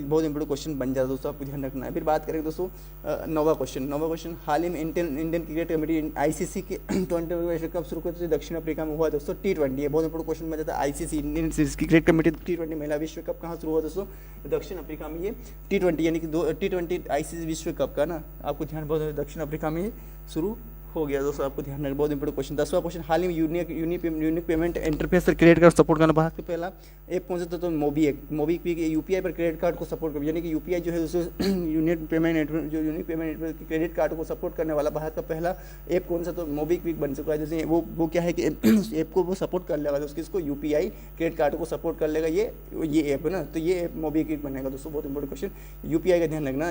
बहुत इंपॉर्टेंट क्वेश्चन बन जाता है दोस्तों, आपको ध्यान रखना है। फिर बात करेंगे दोस्तों 9वां क्वेश्चन, हाल ही में इंडियन क्रिकेट कमेटी ICC के 20 वर्ल्ड कप शुरू करते दक्षिण अफ्रीका में हुआ दोस्तों, T20, ये बहुत इंपॉर्टेंट क्वेश्चन बन जाता है। ICC Indian cricket committee T20 महिला विश्व कप कहाँ शुरू हुआ दोस्तों, दक्षिण अफ्रीका में, ये T20 यानी कि T20 ICC विश्व कप का ना, आपको ध्यान बहुत दक्षिण अफ्रीका में शुरू हो गया दोस्तों, आपको ध्यान रखना, बहुत इंपॉर्टेंट क्वेश्चन। 10वां क्वेश्चन, हाल ही में यूनिक पेमेंट इंटरफेस पर क्रेडिट कार्ड सपोर्ट करना भारत का पहला ऐप कौन सा था? तो मोबीक्विक यूपीआई पर क्रेडिट कार्ड को सपोर्ट कर, यानी कि यूपीआई जो है दोस्तों यूनिक पेमेंट क्रेडिट कार्ड को सपोर्ट करने वाला भारत का पहला ऐप कौन सा? तो मोबीक्विक बन चुका है। जैसे वो क्या है कि ऐप को वो सपोर्ट कर लेगा दोस्तों, इसको यूपीआई क्रेडिट कार्ड को सपोर्ट कर लेगा ये ऐप है ना, तो ये ऐप मोबीक्विक बनेगा दोस्तों। बहुत इंपॉर्टेंट क्वेश्चन, यूपीआई का ध्यान रखना,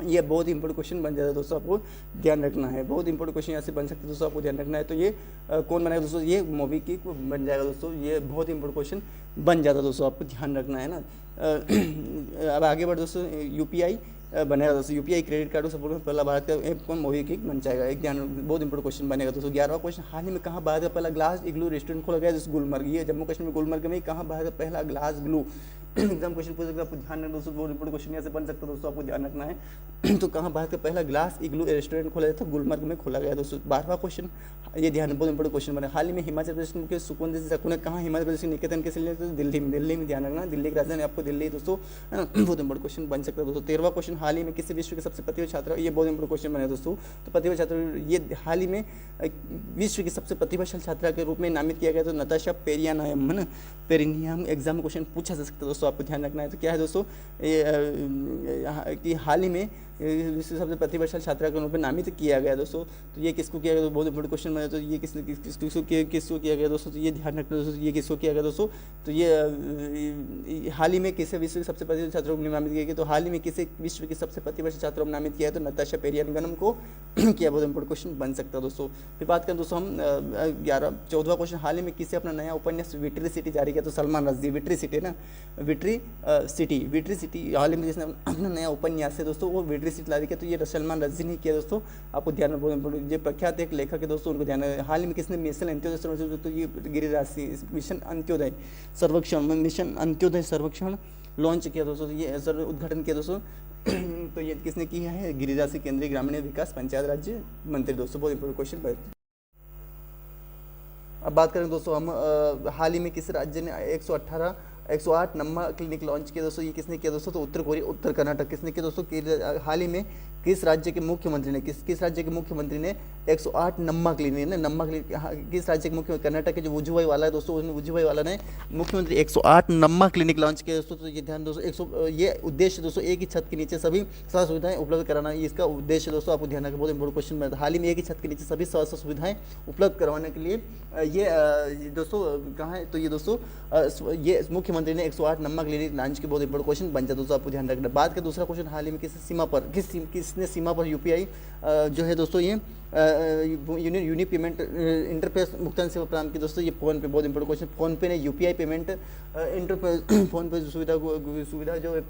ये बहुत इंपॉर्टेंट क्वेश्चन बन जाता है दोस्तों, आपको ध्यान रखना है। बहुत इंपॉर्टेंट क्वेश्चन यहाँ से बन सकते हैं दोस्तों, आपको ध्यान रखना है। तो ये कौन बनाएगा दोस्तों? ये मोबीक्विक बन जाएगा दोस्तों, ये बहुत इंपॉर्टेंट क्वेश्चन बन जाता है दोस्तों, आपको ध्यान रखना है ना। अब आगे बढ़ दोस्तों, यूपीआई बनेगा दोस्तों, यूपीआई क्रेडिट कार्ड को सपोर्ट में पहला भारत का ऐप कौन? मोबीक्विक बन जाएगा। एक ध्यान, बहुत इंपॉर्टेंट क्वेश्चन बनेगा दोस्तों। 11वां क्वेश्चन, हाल ही में कहाँ भारत का पहला ग्लास इग्लू रेस्टोरेंट खोला गया? जैसे गुलमर्ग, ये जम्मू कश्मीर में गुलमर्ग में कहाँ भारत का पहला ग्लास ग्लू एग्जाम क्वेश्चन पूछ सकते हैं, आपको ध्यान रखना दोस्तों, बहुत इंपॉर्टेंट क्वेश्चन यहाँ से बन सकता है दोस्तों, आपको ध्यान रखना है। तो कहाँ भारत का पहला ग्लास इग्लू रेस्टोरेंट खोला गया था? गुलमर्ग में खोला गया दोस्तों। 12वां क्वेश्चन, ये ध्यान, बहुत इंपॉर्टेंट क्वेश्चन बना, हाल ही में हिमाचल प्रदेश के सुकुंद शक्कू ने कहाँ हिमाचल प्रदेश के निकेतन के लिए? तो दिल्ली में ध्यान रखना, दिल्ली की राजधानी आपको दिल्ली दोस्तों, है ना। बहुत इंपॉर्टेंट क्वेश्चन बन सकता है दोस्तों। 13वां क्वेश्चन, हाल ही में किसी विश्व के सबसे प्रतिभाशाली छात्र, ये बहुत इंपॉर्टेंट क्वेश्चन बना दोस्तों। तो प्रतिभा छात्र, ये हाल ही में विश्व की सबसे प्रतिभाशाली छात्रा के रूप में नामित किया गया, तो नताशा पेरियानायम, है ना, पेरिनियम। एग्जाम में क्वेश्चन पूछा जा सकता है दोस्तों, आपको ध्यान रखना है। तो क्या है दोस्तों, ये कि हाल ही में विश्व सबसे प्रतिभाशाली छात्रा के रूप में नामित किया गया दोस्तों। तो ये किसको किया गया? तो बहुत इंपॉर्टेंट क्वेश्चन बना, तो ये किसको किया गया दोस्तों? तो ये ध्यान रखना दोस्तों, ये किसको किया गया दोस्तों? तो ये हाल ही में किसे विश्व के सबसे प्रतिभाशाली छात्रों को नामित किया गया? तो हाल ही में किसे विश्व के सबसे प्रतिभाशाली छात्रों को नामित किया है? तो नताशा पेरियानगनम को किया। बहुत इंपॉर्टेंट क्वेश्चन बन सकता है दोस्तों। फिर बात करें दोस्तों हम 14वां क्वेश्चन, हाल ही में किसे अपना नया उपन्यास विट्री सिटी जारी किया? तो सलमान रश्दी, विट्री सिटी ना, विट्री सिटी हाल ही में जिसने अपना नया उपन्यास है दोस्तों, वो विट्री सिटी जारी किया। तो ये सलमान रश्दी ने किया दोस्तों, आपको ध्यान में, बहुत इंपॉर्टेंट, ये प्रख्यात एक लेखक है दोस्तों, उनको ध्यान है। हाल ही में किसने मिशन अंत्योदय सर्वेक्षण? तो ये गिरिराज सिंह, मिशन अंत्योदय सर्वेक्षण लॉन्च किया दोस्तों, ये सर उद्घाटन किया दोस्तों। तो ये किसने किया है? गिरिराज सिंह, केंद्रीय ग्रामीण विकास पंचायत राज्य मंत्री दोस्तों। बहुत इंपॉर्टेंट क्वेश्चन। अब बात करें दोस्तों हम हाल ही में किस राज्य ने 108 नम्मा क्लिनिक लॉन्च किया दोस्तों? ये किसने किया दोस्तों? तो उत्तर कर्नाटक। किसने किया दोस्तों? हाल ही में किस राज्य के मुख्यमंत्री ने किस राज्य के मुख्यमंत्री ने 108 नम्मा क्लिनिक किस राज्य के मुख्यमंत्री? कर्नाटक के जो वजुभाई वाला है दोस्तों, वजुभाई वाला ने मुख्यमंत्री 108 नम्मा क्लिनिक लॉन्च किया दोस्तों। तो ये ध्यान दोस्तों, ये उद्देश्य दोस्तों एक ही छत के नीचे सभी स्वास्थ्य सुविधाएं उपलब्ध कराना, ये इसका उद्देश्य दोस्तों, आपको ध्यान रखना। बहुत इंपॉर्टेंट क्वेश्चन में, हाल ही में एक ही छत के नीचे सभी स्वास्थ्य सुविधाएं उपलब्ध करवाने के लिए ये दोस्तों कहाँ है? तो ये दोस्तों ये मुख्यमंत्री ने 108 नम्मा क्लिनिक लॉन्च की। बहुत इंपॉर्टेंट क्वेश्चन बन जाता दोस्तों, आपको ध्यान रखना। बात का दूसरा क्वेश्चन, हाल ही में किसने सीमा पर यूपीआई जो है दोस्तों, ये यूनिक पेमेंट इंटरफेस भुगतान सेवा प्रदान की दोस्तों? ये फोन पे। बहुत इंपॉर्टेंट क्वेश्चन, फोन पे ने यूपीआई पेमेंट इंटरफेस फोन पे सुविधा जो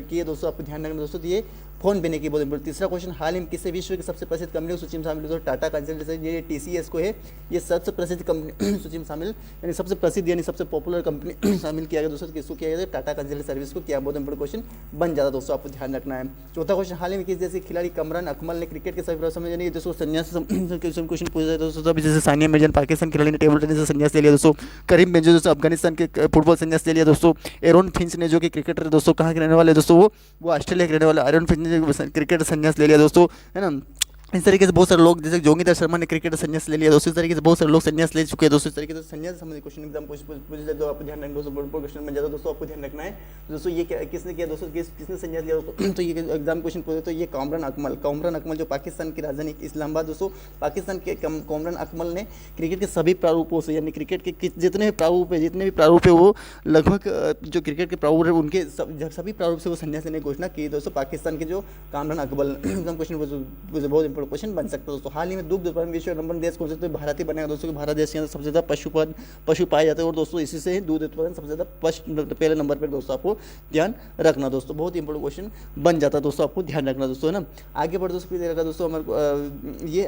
की है दोस्तों, आपको ध्यान रखना दोस्तों। तो ये फोन पे ने की। बहुत इंपॉर्टेंट। तीसरा क्वेश्चन, हाल ही में किसी विश्व की सबसे प्रसिद्ध कंपनी सूची में शामिल दोस्तों? टाटा कंसल्टेंसी, ये TCS को है, ये सबसे प्रसिद्ध कंपनी सूची में शामिल, यानी सबसे प्रसिद्ध यानी सबसे पॉपुलर कंपनी शामिल किया गया दोस्तों। किसको किया गया? टाटा कंसल्टेंसी सर्विस को किया। बहुत इंपॉर्टेंट क्वेश्चन बन जाता दोस्तों, आपको ध्यान रखना है। चौथा क्वेश्चन, हाल ही में किस जैसे खिलाड़ी कमरान अकमल ने क्रिकेट के सभी समय यानी दोस्तों संन्यास क्वेश्चन पूछा जाता है दोस्तों। अभी जैसे सानिया मिर्जा पाकिस्तान खिलाड़ी ने टेबल टेनिस से संन्यास ले लिया दोस्तों। करीम बेंजो दोस्तों अफगानिस्तान के फुटबॉल संन्यास ले लिया दोस्तों। एरोन फिंच ने जो कि क्रिकेटर दोस्तों कहाँ के रहने वाले दोस्तों, वो ऑस्ट्रेलिया के रहने वाले एरोन फिंच ने क्रिकेट संन्यास ले लिया दोस्तों, है ना। इस तरीके से बहुत सारे लोग, जैसे जोगिंदर शर्मा ने क्रिकेट संन्यास ले लिया दोस्तों, इस तरीके से बहुत सारे लोग संन्यास ले चुके हैं दोस्तों। इस तरीके से संन्यास संबंधी क्वेश्चन एग्जाम पूछे तो आपको ध्यान रखना दोस्तों, बड़ा क्वेश्चन बन जाता है दोस्तों, आपको ध्यान रखना है दोस्तों। ये किसने किया दोस्तों, किसने संन्यास लिया दोस्तों? तो ये एग्जाम क्वेश्चन पूछे तो ये कामरान अकमल जो पाकिस्तान की राजधानी इस्लामाबाद दोस्तों, पाकिस्तान के कामरान अकमल ने क्रिकेट के सभी प्रारूपों से, यानी क्रिकेट के जितने भी प्रारूप है वो लगभग जो क्रिकेट के प्रारूप है उनके सभी प्रारूप से वो संन्यास लेने की घोषणा की दोस्तों। पाकिस्तान के जो कामरान अकमल एग्जाम क्वेश्चन बहुत इंपॉर्टेंट क्वेश्चन बन सकता है दोस्तों। हाल ही में दुग्ध उत्पादन विश्व नंबर देश कौन सा? तो भारत ही बनेगा दोस्तों, भारत देश के अंदर सबसे ज़्यादा पशु पाए जाते हैं और दोस्तों इसी से दूध उत्पादन सबसे ज़्यादा पहले नंबर पर दोस्तों, आपको ध्यान रखना दोस्तों। बहुत ही इंपॉर्टेंट क्वेश्चन बन जाता है दोस्तों, आपको ध्यान रखना दोस्तों, है ना। आगे बढ़ दोस्तों फिर देखा दोस्तों हमारे ये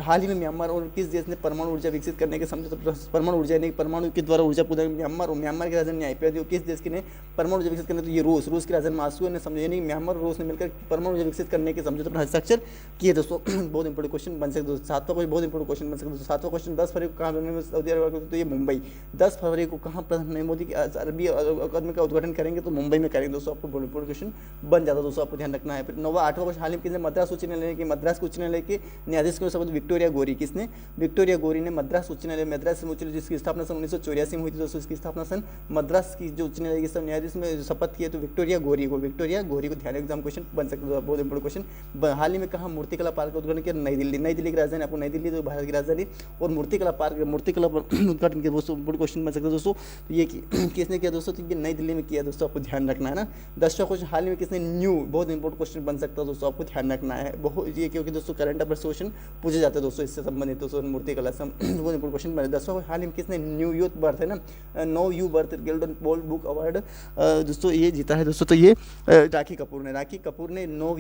हाल ही में म्यांमार और किस देश ने परमाणु ऊर्जा विकसित करने के समझौता, परमाणु ऊर्जा यानी परमाणु के द्वारा ऊर्जा पूरा म्यांमार की राजधानी आईपीआई किस देश की ने परमाणु ऊर्जा विकसित करने? तो ये रूस की राजधानी मास्को ने समझो, यानी म्यांमार और रूस ने मिलकर परमाणु ऊर्जा विकसित करने के समझौते पर हस्ताक्षर स्ट्रक्चर किए दोस्तों। बहुत इंपॉर्टेंट क्वेश्चन बन सकते दोस्तों। सातवां क्वेश्चन बहुत इंपॉर्टेंट क्वेश्चन बन सकते दोस्तों। सातवां क्वेश्चन 10 फरवरी को कहाँ सऊदी अरब, तो ये मुंबई। 10 फरवरी को कहाँ प्रधानमंत्री मोदी की अरबी अकादमी का उद्घाटन करेंगे, तो मुंबई में करेंगे दोस्तों। आपको बहुत इंपॉर्टेंट क्वेश्चन बन जाता दोस्तों, आपको ध्यान रखना है। फिर 9वां 8वां क्वेश्चन, हाल ही में किसने मद्रास उच्च न्यायालय के मद्रास उच्च न्यायालय के न्यायाधीश को शपथ, विक्टोरिया गोरी। किसने? विक्टोरिया गोरी ने मद्रास उच्च न्यायालय, मद्रास उच्च न्यायालय जिसकी स्थापना सन 1984 में हुई थी दोस्तों। इसकी स्थापना सन मद्रास की जो उच्च न्यायालय के न्यायाधीश में शपथ किए तो विक्टोरिया गोरी को, विक्टोरिया गोरी को ध्यान, एग्जाम क्वेश्चन बन सकते हैं, बहुत इंपॉर्टेंट क्वेश्चन। हाल ही में कहा मूर्तिकला पार्क का उद्घाटन किया? नई दिल्ली। नई दिल्ली की राजधानी, आपको नई दिल्ली तो भारत की राजधानी, और मूर्तिकला पार्क, मूर्तिकला उद्घाटन किया दोस्तों, इंपॉर्टेंट क्वेश्चन बन सकते हैं दोस्तों। तो ये किसने किया दोस्तों? तो ये नई दिल्ली में किया दोस्तों, आपको ध्यान रखना है ना। 10वां क्वेश्चन, हाल ही में किसने न्यू, बहुत इंपॉर्टेंट क्वेश्चन बन सकता है दोस्तों, आपको ध्यान रखना है बहुत ये, क्योंकि दोस्तों करंट अफेयर्स क्वेश्चन पूछे जाते हैं दोस्तों इससे संबंधित दोस्तों, मूर्तिकला से बहुत इंपॉर्टेंट क्वेश्चन बने। 10वां, हाल ही में किसने न्यू यूथ बर्थ है ना, no you birth golden ball book award दोस्तों ये जीता है दोस्तों। तो ये राखी कपूर ने, राखी कपूर ने नो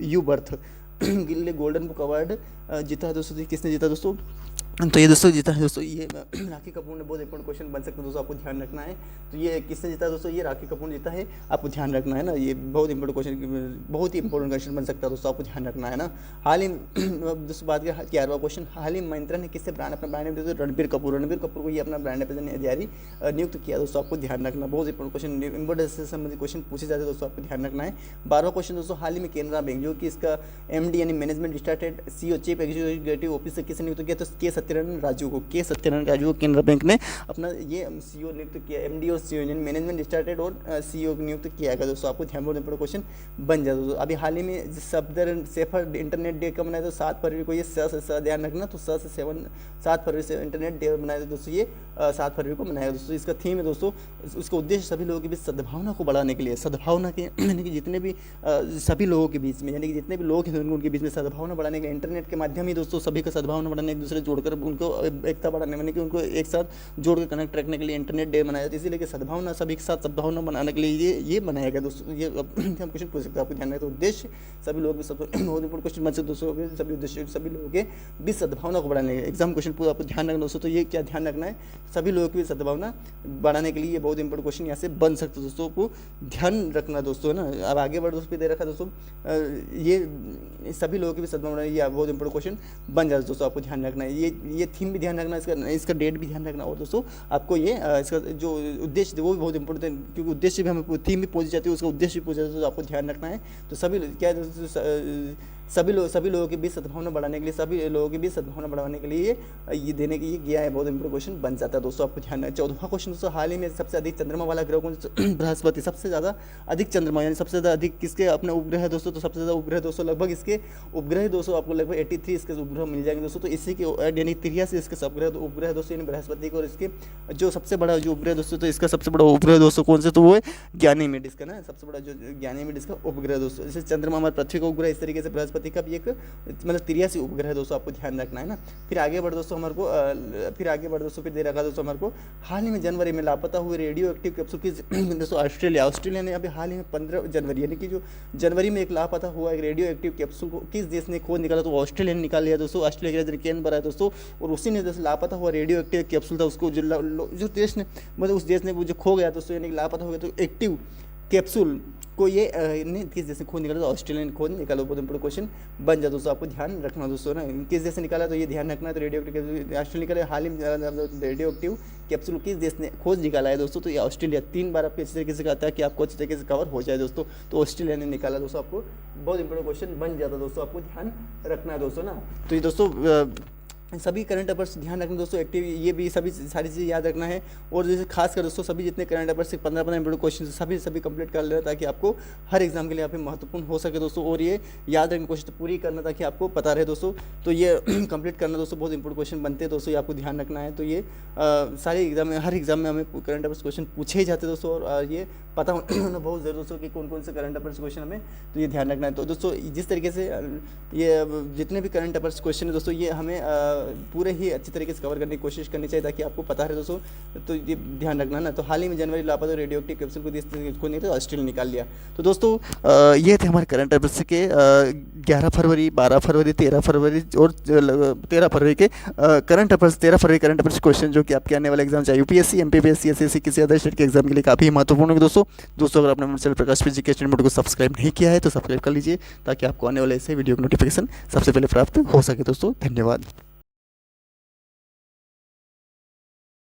यू बर्थ गिल्ले गोल्डन बुक अवार्ड जीता है दोस्तों। किसने जीता दोस्तों? तो ये दोस्तों जीता है दोस्तों, ये राखी कपूर ने, बहुत इंपॉर्टेंट क्वेश्चन बन सकते हैं दोस्तों, आपको ध्यान रखना है। तो ये किसने जीता दोस्तों? ये राखी कपूर ने जीता है, आपको ध्यान रखना है ना। ये बहुत इंपॉर्टेंट क्वेश्चन, बहुत ही इंपॉर्टेंट क्वेश्चन बन सकता है दोस्तों, आपको ध्यान रखना है ना। हाल ही दोस्तों बात करें 11वां क्वेश्चन, हाल ही मंत्रा ने किससे ब्रांड अपना ब्रांड नेम? रणबीर कपूर। रणबीर कपूर को ये अपना ब्रांड एम्बेसडर जारी नियुक्त किया दोस्तों, आपको ध्यान रखना। बहुत इंपॉर्टेंट क्वेश्चन, इंपॉर्टेंट से संबंधित क्वेश्चन पूछे जाते हैं दोस्तों, आपको ध्यान रखना है। 12वां क्वेश्चन दोस्तों, हाल ही में केनरा बैंक जो कि इसका MD यानी management started CEO chief executive officer किसने नियुक्त किया? तो के सत्यनारायण राजू को, के सत्यनारायण राजू को केनरा बैंक ने अपना ये CEO नियुक्त किया, MD और CEO यानी मैनेजमेंट स्टार्टेड और CEO नियुक्त किया गया दोस्तों, आपको ध्यान रखना क्वेश्चन बन जाता दोस्तों। अभी हाल ही में सफदर सेफर इंटरनेट डे कब मनाया? तो 7 फरवरी को, ये से ध्यान रखना, तो 7 फरवरी से इंटरनेट डे बनाया दोस्तों, ये 7 फरवरी को मनाया दोस्तों। इसका थीम है दोस्तों, उसका उद्देश्य सभी लोगों के बीच सद्भावना को बढ़ाने के लिए, सद्भावना के यानी कि जितने भी सभी लोगों के बीच में, यानी कि जितने भी लोग हैं उनके बीच में सद्भावना बढ़ाने के लिए इंटरनेट के माध्यम ही दोस्तों सभी का सद्भावना बढ़ाने, एक दूसरे जोड़कर उनको एकता बढ़ाने, यानी कि उनको एक साथ जोड़ कर कनेक्ट रखने के लिए इंटरनेट डे मनाया जाता है। इसीलिए सद्भावना, सभी के साथ सद्भावना बनाने के लिए ये बनाया गया दोस्तों। ये हम क्वेश्चन पूछ सकते हैं, आपको ध्यान रखना। तो उद्देश्य सभी लोग बहुत इंपॉर्टेंट क्वेश्चन बन सकते दोस्तों, सभी उद्देश्य सभी लोगों के बीच सद्भावना को बढ़ाने के एग्जाम क्वेश्चन पूरा आपको ध्यान रखना दोस्तों। तो ये क्या ध्यान रखना है? सभी लोगों की सद्भावना बढ़ाने के लिए ये बहुत इंपॉर्टेंट क्वेश्चन यहाँ से बन सकते दोस्तों, को ध्यान रखना दोस्तों, है ना। अब आगे बढ़ दोस्तों, दे रखा दोस्तों ये सभी लोगों की भी सद्भावना, ये बहुत इंपॉर्टेंट क्वेश्चन बन जाता है दोस्तों, आपको ध्यान रखना है। ये थीम भी ध्यान रखना, इसका डेट भी ध्यान रखना, और दोस्तों आपको ये इसका जो उद्देश्य वो भी बहुत इंपॉर्टेंट है, क्योंकि उद्देश्य भी हमें थीम भी पूछी जाती है, उसका उद्देश्य भी पूछा जाता है, तो आपको ध्यान रखना है। तो सभी क्या है दोस्तों, सभी लोगों के बीच सद्भावना बढ़ाने के लिए, सभी लोगों के बीच सद्भावना बढ़ाने के लिए ये देने के लिए गया है, बहुत इंपॉर्टेंट क्वेश्चन बन जाता है दोस्तों, आपको ध्यान है। 14वां क्वेश्चन दोस्तों, हाल ही में सबसे अधिक चंद्रमा वाला ग्रह कौन? बृहस्पति। सबसे ज़्यादा अधिक चंद्रमा यानी सबसे ज़्यादा अधिक किसके अपने उपग्रह दोस्तों? तो सबसे ज़्यादा उपग्रह दोस्तों, लगभग इसके उपग्रह दोस्तों आपको लगभग 83 इसके उपग्रह मिल जाएंगे दोस्तों। तो इसी के यानी 83 इसके उपग्रह दोस्तों यानी बृहस्पति को, और इसके जो सबसे बड़ा जो उपग्रह दोस्तों, तो इसका सबसे बड़ा उपग्रह दोस्तों कौन से? तो वो है गैनीमेड, इसका ना सबसे बड़ा जो गैनीमेड इसका उपग्रह दोस्तों। जैसे चंद्रमा हमारे पृथ्वी का उपग्रह, इस तरीके से बृहस्पति का भी एक मतलब 83 उपग्रह है दोस्तों, आपको ध्यान रखना है ना। फिर आगे बढ़ दोस्तों हमारे को फिर दे रखा दोस्तों हमारे को, हाल ही में जनवरी में लापता हुए रेडियो एक्टिव कैप्सूल की दोस्तों ऑस्ट्रेलिया ने अभी हाल ही में 15 जनवरी यानी कि जो जनवरी में एक लापता हुआ एक रेडियो एक्टिव कैप्सूल को किस देश ने खोज निकाला? तो ऑस्ट्रेलिया ने निकाल लिया दोस्तों। ऑस्ट्रेलिया की राजधानी कैनबरा है दोस्तों, और उसी ने दोस्तों लापता हुआ रेडियो एक्टिव कैप्सूल था उसको जो देश ने, मतलब उस देश ने वो जो खो गया दोस्तों, यानी कि लापता हो गया, तो एक्टिव कैप्सूल को ये किस जैसे खोज निकाला? तो ऑस्ट्रेलिया ने खोज निकाला, बहुत इंपॉर्टेंट क्वेश्चन बन जाए दोस्तों, आपको ध्यान रखना दोस्तों ना। किस जैसे निकाला? तो ये ध्यान रखना है। तो रेडियो एक्टिव ऑस्ट्रेलिया निकाला, हाल ही में रेडियो एक्टिव कैप्सूल किस देश ने खोज निकाला है दोस्तों? तो ये ऑस्ट्रेलिया। 3 बार आपको अच्छी तरीके से कहता है कि आपको अच्छी तरीके से कवर हो जाए दोस्तों, तो ऑस्ट्रेलिया ने निकाला दोस्तों, आपको बहुत इंपॉर्टेंट क्वेश्चन बन जाता है दोस्तों, आपको ध्यान रखना है दोस्तों ना। तो ये दोस्तों सभी करंट अफेयर्स ध्यान रखना दोस्तों, एक्टिव ये भी सभी सारी चीज़ें याद रखना है। और जैसे खासकर दोस्तों सभी जितने करंट अफेयर्स 15 इंपॉर्टेंट क्वेश्चन सभी कंप्लीट कर लेना, ताकि आपको हर एग्जाम के लिए यहाँ पे महत्वपूर्ण हो सके दोस्तों। और ये याद रखने की कोशिश पूरी करना, ताकि आपको पता रहे दोस्तों। तो ये कंप्लीट करना दोस्तों, बहुत इंपॉर्टेंट क्वेश्चन बनते हैं दोस्तों, ये आपको ध्यान रखना है। तो ये सारे एग्जाम में, हर एग्जाम में हमें करंट अफेयर्स क्वेश्चन पूछे ही जाते हैं दोस्तों, और ये पता होना बहुत ज़रूरी दोस्तों कि कौन कौन से करंट अफेयर्स क्वेश्चन हमें, तो ये ध्यान रखना है। तो दोस्तों जिस तरीके से ये जितने भी करंट अफेयर्स क्वेश्चन है दोस्तों, ये हमें पूरे ही अच्छी तरीके से कवर करने की कोशिश करनी चाहिए ताकि आपको पता रहे दोस्तों। तो ये ध्यान रखना ना। तो हाल ही में जनवरी लापता रेडियो एक्टिव कैप्सूल को नहीं तो ऑस्ट्रेलिया निकाल लिया। तो दोस्तों ये थे हमारे करंट अफेयर्स के 11 फरवरी, 12 फरवरी, 13 फरवरी और 13 फरवरी के करंट अफेयर्स, 13 फरवरी करंट अफेयर्स क्वेश्चन जो कि आपके आने वाले एग्जाम चाहे यूपीएससी, एमपीपीएससी, एसएससी किसी अदर स्टेट के एग्जाम के लिए काफ़ी महत्वपूर्ण है दोस्तों अगर आपने हमारे चैनल प्रकाश पी जीके स्टडी मोड को सब्सक्राइब नहीं किया है तो सब्सक्राइब कर लीजिए ताकि आपको आने वाले ऐसे वीडियो की नोटिफिकेशन सबसे पहले प्राप्त हो सके दोस्तों। धन्यवाद।